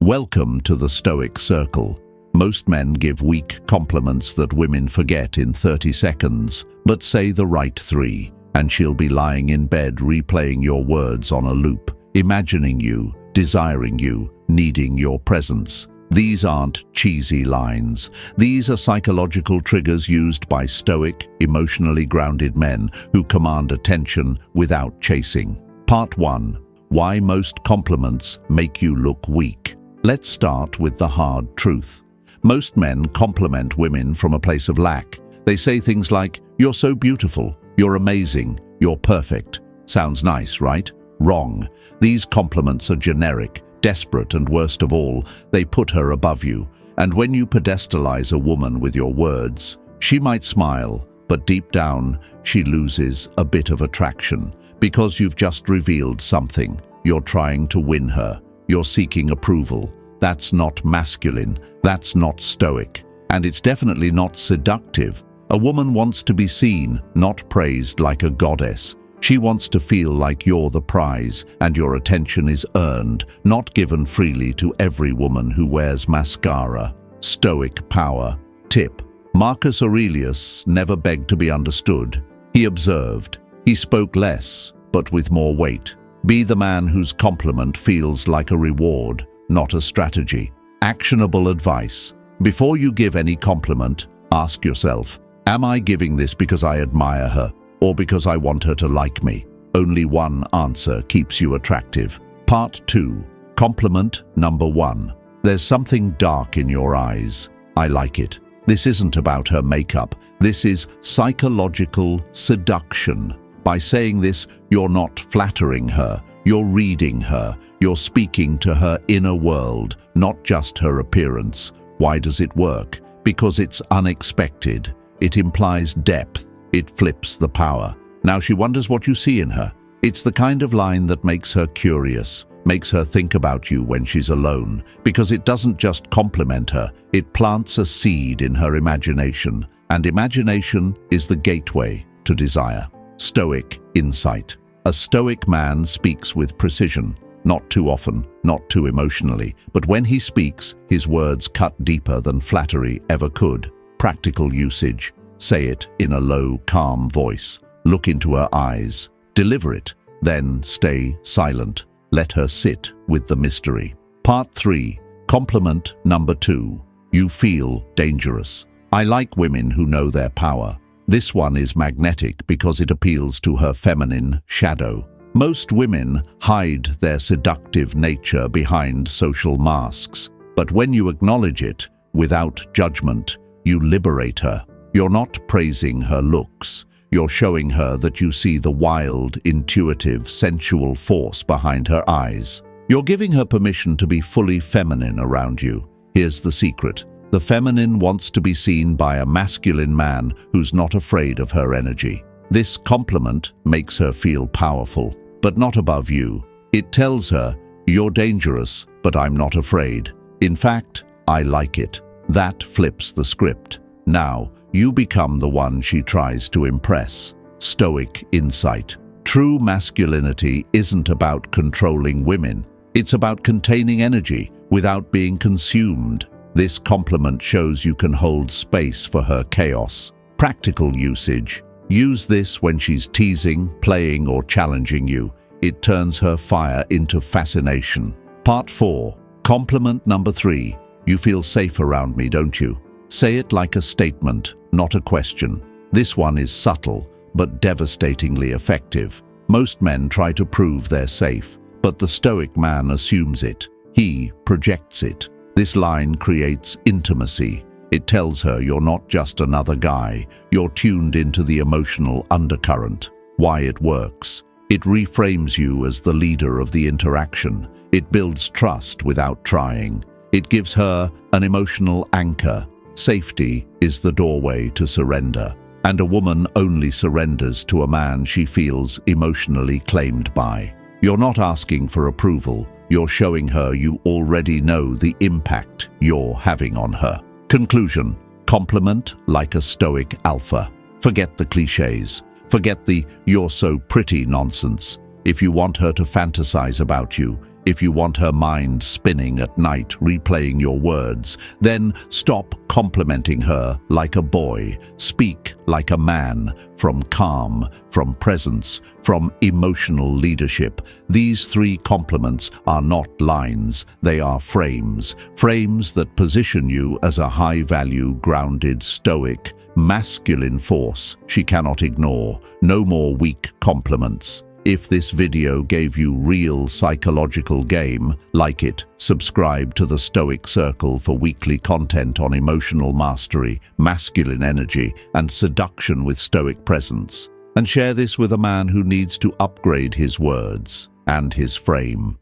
Welcome to the Stoic Circle. Most men give weak compliments that women forget in 30 seconds, but say the right three, and she'll be lying in bed replaying your words on a loop, imagining you, desiring you, needing your presence. These aren't cheesy lines. These are psychological triggers used by stoic, emotionally grounded men who command attention without chasing. Part 1. Why most compliments make you look weak. Let's start with the hard truth. Most men compliment women from a place of lack. They say things like, "You're so beautiful, you're amazing, you're perfect." Sounds nice, right? Wrong. These compliments are generic, desperate, and worst of all, they put her above you. And when you pedestalize a woman with your words, she might smile, but deep down, she loses a bit of attraction. Because you've just revealed something. You're trying to win her. You're seeking approval. That's not masculine. That's not stoic. And it's definitely not seductive. A woman wants to be seen, not praised like a goddess. She wants to feel like you're the prize, and your attention is earned, not given freely to every woman who wears mascara. Stoic power. Tip. Marcus Aurelius never begged to be understood. He observed. He spoke less, but with more weight. Be the man whose compliment feels like a reward, not a strategy. Actionable advice. Before you give any compliment, ask yourself, am I giving this because I admire her, or because I want her to like me? Only one answer keeps you attractive. Part 2. Compliment number 1. There's something dark in your eyes. I like it. This isn't about her makeup. This is psychological seduction. By saying this, you're not flattering her. You're reading her. You're speaking to her inner world, not just her appearance. Why does it work? Because it's unexpected. It implies depth. It flips the power. Now she wonders what you see in her. It's the kind of line that makes her curious, makes her think about you when she's alone, because it doesn't just compliment her, it plants a seed in her imagination, and imagination is the gateway to desire. Stoic insight. A stoic man speaks with precision, not too often, not too emotionally, but when he speaks, his words cut deeper than flattery ever could. Practical usage. Say it in a low, calm voice. Look into her eyes. Deliver it. Then stay silent. Let her sit with the mystery. Part 3. Compliment number 2. You feel dangerous. I like women who know their power. This one is magnetic because it appeals to her feminine shadow. Most women hide their seductive nature behind social masks. But when you acknowledge it, without judgment, you liberate her. You're not praising her looks. You're showing her that you see the wild, intuitive, sensual force behind her eyes. You're giving her permission to be fully feminine around you. Here's the secret. The feminine wants to be seen by a masculine man who's not afraid of her energy. This compliment makes her feel powerful, but not above you. It tells her, you're dangerous, but I'm not afraid. In fact, I like it. That flips the script. Now, you become the one she tries to impress. Stoic insight. True masculinity isn't about controlling women. It's about containing energy without being consumed. This compliment shows you can hold space for her chaos. Practical usage. Use this when she's teasing, playing, or challenging you. It turns her fire into fascination. Part 4. Compliment number 3. You feel safe around me, don't you? Say it like a statement, not a question. This one is subtle, but devastatingly effective. Most men try to prove they're safe, but the stoic man assumes it. He projects it. This line creates intimacy. It tells her you're not just another guy. You're tuned into the emotional undercurrent. Why it works. It reframes you as the leader of the interaction. It builds trust without trying. It gives her an emotional anchor. Safety is the doorway to surrender. And a woman only surrenders to a man she feels emotionally claimed by. You're not asking for approval. You're showing her you already know the impact you're having on her. Conclusion. Compliment like a stoic alpha. Forget the cliches. Forget the "you're so pretty" nonsense. If you want her to fantasize about you, If you want her mind spinning at night, replaying your words, then stop complimenting her like a boy. Speak like a man, from calm, from presence, from emotional leadership. These three compliments are not lines, they are frames. Frames that position you as a high-value, grounded, stoic, masculine force she cannot ignore. No more weak compliments. If this video gave you real psychological game, like it, subscribe to the Stoic Circle for weekly content on emotional mastery, masculine energy, and seduction with stoic presence. And share this with a man who needs to upgrade his words and his frame.